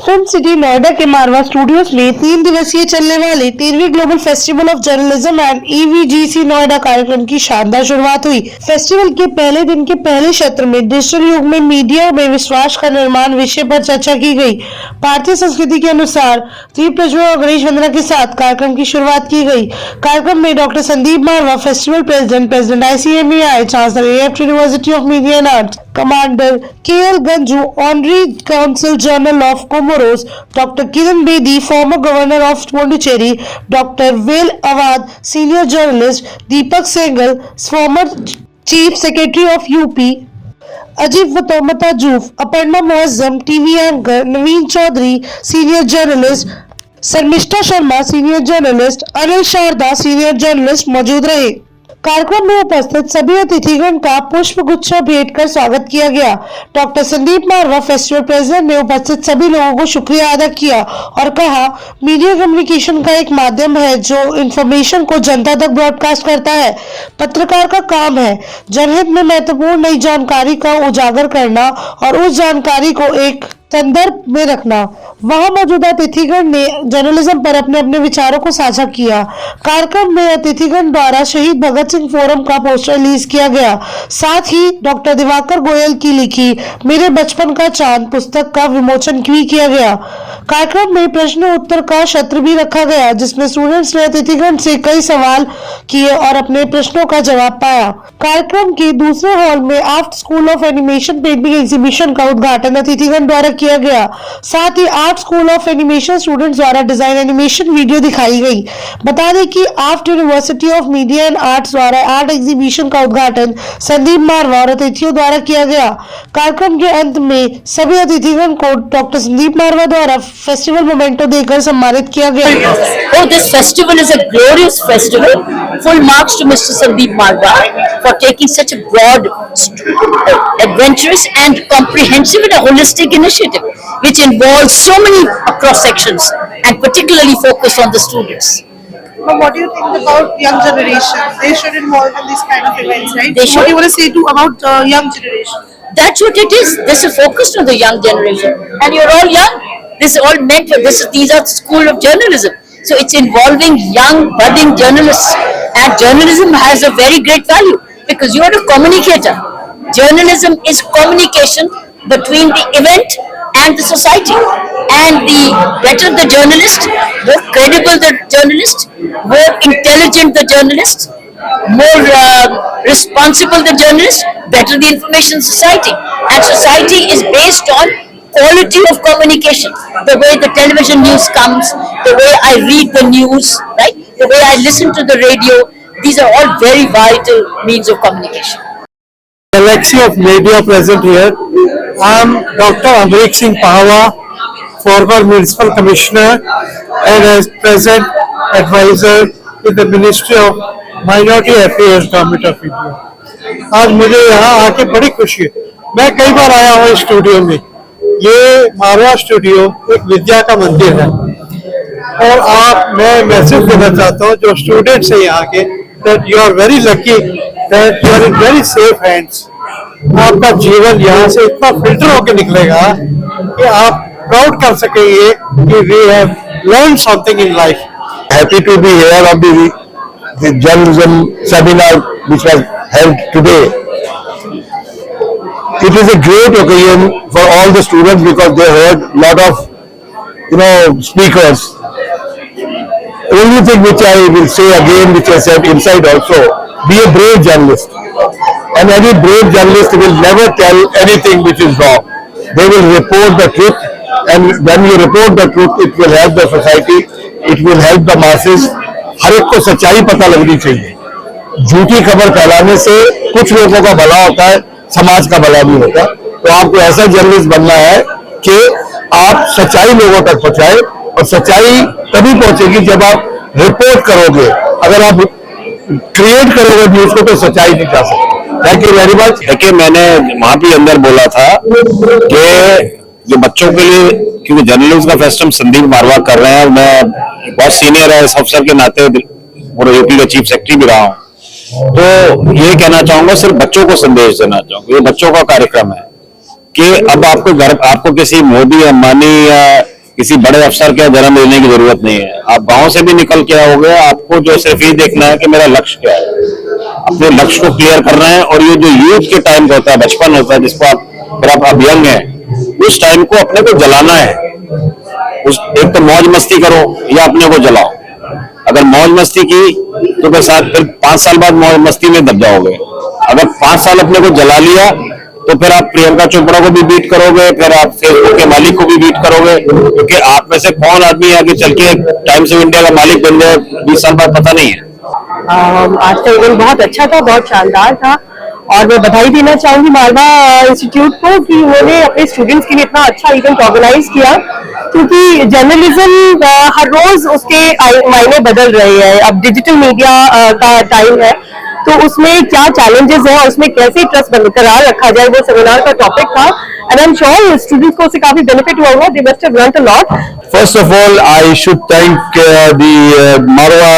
Film city Noida के मारवा studios में 3 दिवसीय चलने वाले 13वीं global festival of journalism and EVGC Noida कार्यक्रम की शानदार शुरुआत हुई। फेस्टिवल के पहले दिन के पहले सत्र में डिजिटल युग में मीडिया में विश्वास का निर्माण विषय पर चर्चा की गई। भारतीय संस्कृति के अनुसार दीप प्रज्वलन और गणेश वंदना के साथ कार्यक्रम की शुरुआत की गई। कार्यक्रम में doctor Sandeep Marwah, festival president ICMEI, chancellor AFT university of media and arts, commander KL Ganju, honorary council general of Comoros, doctor Kiran Bedi, former governor of Pondicherry, doctor Wael Awad, senior journalist, Deepak Sehgal, former chief secretary of UP, अजीब मताजूफ, Aparna Muazzam, TV anchor, Naveen Chaudhary, senior journalist, Sharmistha Sharma, senior journalist, Anil Sharda, senior journalist मौजूद रहे। कार्यक्रम में उपस्थित सभी अतिथिगण का पुष्प गुच्छा भेंट कर स्वागत किया गया। Doctor Sandeep Marwah, festival president, ने उपस्थित सभी लोगों को शुक्रिया अदा किया और कहा, मीडिया कम्युनिकेशन का एक माध्यम है जो इंफॉर्मेशन को जनता तक ब्रॉडकास्ट करता है। पत्रकार का काम है जनहित में महत्वपूर्ण नई जानकारी का उजागर करना और उस जानकारी को एक संदर्भ में रखना। वहां मौजूदा अतिथिगण ने जर्नलिज्म पर अपने अपने विचारों को साझा किया। कार्यक्रम में अतिथिगण द्वारा शहीद भगत सिंह फोरम का पोस्टर रिलीज किया गया। साथ ही डॉक्टर दिवाकर गोयल की लिखी मेरे बचपन का चांद पुस्तक का विमोचन भी किया गया। कार्यक्रम में प्रश्न उत्तर का सत्र भी रखा गया, जिसमें स्टूडेंट्स ने अतिथिगण से कई सवाल किए और अपने प्रश्नों का जवाब पाया। कार्यक्रम के दूसरे हॉल में AAFT school of animation painting exhibition का उद्घाटन अतिथिगण द्वारा किया गया। साथ ही art school of animation students द्वारा डिजाइन एनिमेशन वीडियो दिखाई गई। बता दें कि AAFT university of media and arts द्वारा आर्ट एग्जीबिशन का उद्घाटन संदीप मारवा और अतिथियों द्वारा किया गया। कार्यक्रम के अंत में सभी अतिथिगण को डॉक्टर संदीप मारवा द्वारा फेस्टिवल मोमेंटो देकर सम्मानित किया गया। Oh, this festival is a glorious festival. Full marks to Mr. Sandeep Marwa for taking such a broad, adventurous and comprehensive and a holistic initiative, which involves so many cross sections and particularly focused on the students. But what do you think about young generation? They should involve in these kind of events, right? They should. What do you want to say about young generation? That's what it is. This is focused on the young generation, and you're all young. This is all meant for this. These are school of journalism, so it's involving young budding journalists, and journalism has a very great value because you're a communicator. Journalism is communication between the event and the society, and the better the journalist, more credible the journalist, more intelligent the journalist, more responsible the journalist, better the information society. And society is based on quality of communication. The way the television news comes, the way I read the news, right? The way I listen to the radio, these are all very vital means of communication. Galaxy of media present here. I am Dr. Amrik Singh Pahawa, former Municipal Commissioner and as present advisor in the Ministry of Minority Affairs, Government of India. आज मुझे यहाँ आके बड़ी खुशी है। मैं कई बार आया हूँ इस स्टूडियो में। ये मारवा स्टूडियो एक विद्या का मंदिर है और मैं मैसेज देना चाहता हूँ जो स्टूडेंट्स हैं यहाँ के, that you are very lucky that you are in very safe hands. आपका जीवन यहाँ से इतना फिल्टर होकर निकलेगा कि आप प्राउड कर सकेंगे कि we have learned something in life. Happy to be here of the journalism seminar which was held today. It is a great occasion for all the students because they heard lot of speakers. Only thing which I will say again, which I said inside also, be a brave journalist. And any brave journalist will never tell anything which is wrong. They will report the truth, and when you report the truth, it will help the society, it will help the masses. हर एक को सच्चाई पता लगनी चाहिए। झूठी खबर फैलाने से कुछ लोगों का भला होता है, समाज का भला भी होता है। तो आपको ऐसा जर्नलिस्ट बनना है कि आप सच्चाई लोगों तक पहुंचाए, और सच्चाई तभी पहुंचेगी जब आप रिपोर्ट करोगे। अगर आप क्रिएट करोगे न्यूज को तो सच्चाई नहीं जा सकती। Thank you very much. देखिए, मैंने वहां भी अंदर बोला था कि जो बच्चों के लिए, क्योंकि जर्नलिज्म का फेस्ट हम संदीप मारवा कर रहे हैं, मैं बहुत सीनियर एस अफसर के नाते पूरे यूपी का चीफ सेक्रेटरी भी रहा हूँ, तो ये कहना चाहूंगा, सिर्फ बच्चों को संदेश देना चाहूंगा। ये बच्चों का कार्यक्रम है कि अब आपको किसी मोदी, अंबानी या किसी बड़े अफसर का जन्म लेने की जरूरत नहीं है। आप गांव से भी निकल के आओगे, आपको जो सिर्फ ये देखना है कि मेरा लक्ष्य क्या है, अपने लक्ष्य को क्लियर करना है। और ये जो यूथ के टाइम होता है, बचपन होता है, जिसको आप यंग है, उस टाइम को अपने को जलाना है। एक तो मौज मस्ती करो या अपने को जलाओ। अगर मौज मस्ती की तो फिर 5 साल बाद मौज मस्ती में दब जाओगे। अगर 5 साल अपने को जला लिया तो फिर आप प्रियंका चोपड़ा को भी बीट करोगे, फिर आप फेसबुक के मालिक को भी बीट करोगे, क्योंकि आप में से कौन आदमी आगे चल के टाइम्स ऑफ इंडिया का मालिक बन जाए 20 साल बाद पता नहीं है। आज का इवेंट बहुत अच्छा था, बहुत शानदार था, और मैं बधाई देना चाहूंगी मालवा इंस्टीट्यूट को कि उन्होंने अपने स्टूडेंट्स के लिए इतना अच्छा इवेंट ऑर्गेनाइज किया, क्योंकि जर्नलिज्म हर रोज उसके मायने बदल रहे हैं। अब डिजिटल मीडिया का टाइम है, तो उसमें क्या चैलेंजेस हैं और उसमें कैसे ट्रस्ट बरकरार रखा जाए, वो सेमिनार का टॉपिक था। And I am sure students को उससे काफी बेनिफिट हुआ होगा। They must have learned a lot. First of all, I should thank the Marwa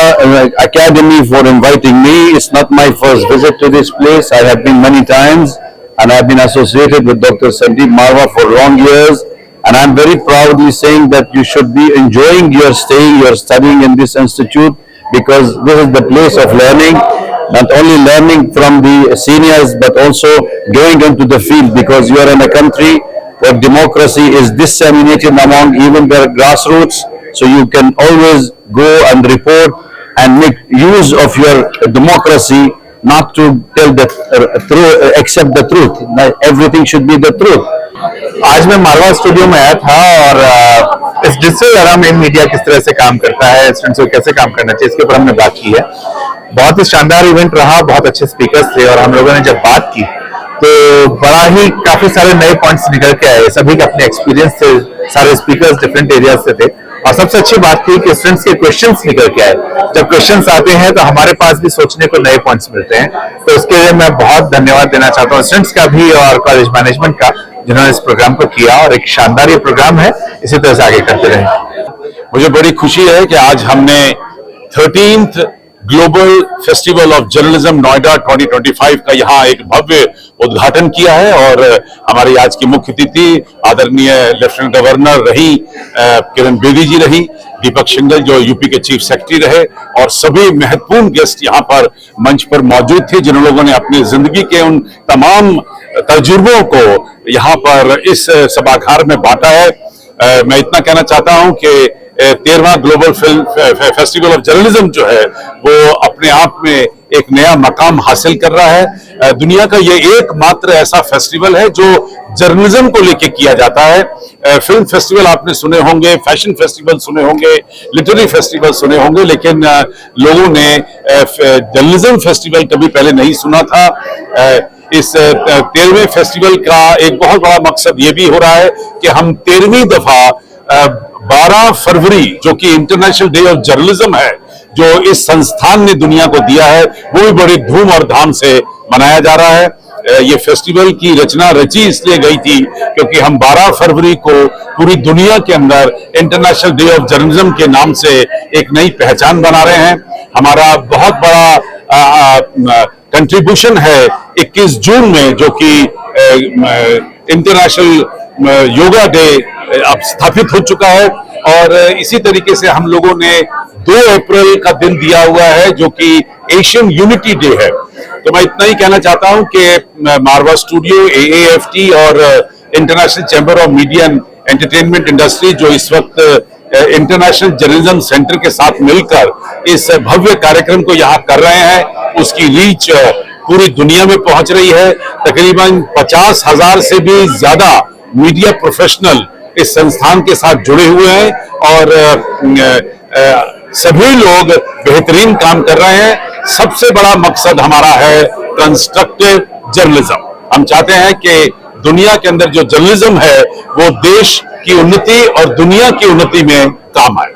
Academy for inviting me. It's not my first visit to this place. I have been many times, and I've been associated with Dr. Sandeep Marwa for long years. And I'm very proudly saying that you should be enjoying your staying, your studying in this institute, because this is the place of learning. Not only learning from the seniors, but also going into the field, because you are in a country where democracy is disseminated among even their grassroots. So you can always go and report and make use of your democracy, not to tell the truth, accept the truth. Everything should be the truth. आज मैं मारवा studio में आया था और इस digital era में media किस तरह से काम करता है, स्टूडेंट्स को कैसे काम करना चाहिए, इसके ऊपर हमने बात की है। बहुत ही शानदार इवेंट रहा, बहुत अच्छे स्पीकर्स थे, और हम लोगों ने जब बात की तो बड़ा ही काफी सारे नए पॉइंट्स निकल के आए। सभी के अपने एक्सपीरियंस थे, सारे स्पीकर्स डिफरेंट एरियाज से थे, और सबसे अच्छी बात थी कि स्टूडेंट्स के क्वेश्चंस निकल के आए। जब क्वेश्चंस आते हैं तो हमारे पास भी सोचने को नए पॉइंट्स मिलते हैं। तो उसके लिए मैं बहुत धन्यवाद देना चाहता हूँ स्टूडेंट्स का भी और कॉलेज मैनेजमेंट का, जिन्होंने इस प्रोग्राम को किया, और एक शानदार ये प्रोग्राम है, इसी तरह से आगे करते रहें। मुझे बड़ी खुशी है कि आज हमने 13th global festival of journalism Noida 2025 का यहाँ एक भव्य उद्घाटन किया है। और हमारी आज की मुख्य अतिथि आदरणीय लेफ्टिनेंट गवर्नर रही किरण बेदी जी रही, दीपक शिंगल जो यूपी के चीफ सेक्रेटरी रहे, और सभी महत्वपूर्ण गेस्ट यहाँ पर मंच पर मौजूद थे, जिन लोगों ने अपनी जिंदगी के उन तमाम तजुर्बों को यहाँ पर इस सभागार में बांटा है। मैं इतना कहना चाहता हूँ कि 13वां global film festival of journalism जो है वो अपने आप में एक नया मकाम हासिल कर रहा है। दुनिया का ये एकमात्र ऐसा फेस्टिवल है जो जर्नलिज्म को लेके किया जाता है। फिल्म फेस्टिवल आपने सुने होंगे, फैशन फेस्टिवल सुने होंगे, लिटरेरी फेस्टिवल सुने होंगे, लेकिन लोगों ने जर्नलिज्म फेस्टिवल कभी पहले नहीं सुना था। इस 13वें फेस्टिवल का एक बहुत बड़ा मकसद ये भी हो रहा है कि हम 13वीं दफा 12 फरवरी जो कि इंटरनेशनल डे ऑफ जर्नलिज्म है, जो इस संस्थान ने दुनिया को दिया है, वो भी बड़ी धूम और धाम से मनाया जा रहा है। ये फेस्टिवल की रचना रची इसलिए गई थी क्योंकि हम 12 फरवरी को पूरी दुनिया के अंदर इंटरनेशनल डे ऑफ जर्नलिज्म के नाम से एक नई पहचान बना रहे हैं। हमारा बहुत बड़ा कंट्रीब्यूशन है 21 जून में, जो कि इंटरनेशनल योगा डे अब स्थापित हो चुका है, और इसी तरीके से हम लोगों ने 2 अप्रैल का दिन दिया हुआ है जो कि एशियन यूनिटी डे है। तो मैं इतना ही कहना चाहता हूं कि मारवा स्टूडियो, AAFT और international chamber of media and entertainment industry जो इस वक्त इंटरनेशनल जर्नलिज्म सेंटर के साथ मिलकर इस भव्य कार्यक्रम को यहाँ कर रहे हैं, उसकी रीच पूरी दुनिया में पहुंच रही है। तकरीबन 50,000 से भी ज्यादा मीडिया प्रोफेशनल इस संस्थान के साथ जुड़े हुए हैं, और सभी लोग बेहतरीन काम कर रहे हैं। सबसे बड़ा मकसद हमारा है कंस्ट्रक्टिव जर्नलिज्म। हम चाहते हैं कि दुनिया के अंदर जो जर्नलिज्म है वो देश की उन्नति और दुनिया की उन्नति में काम आए।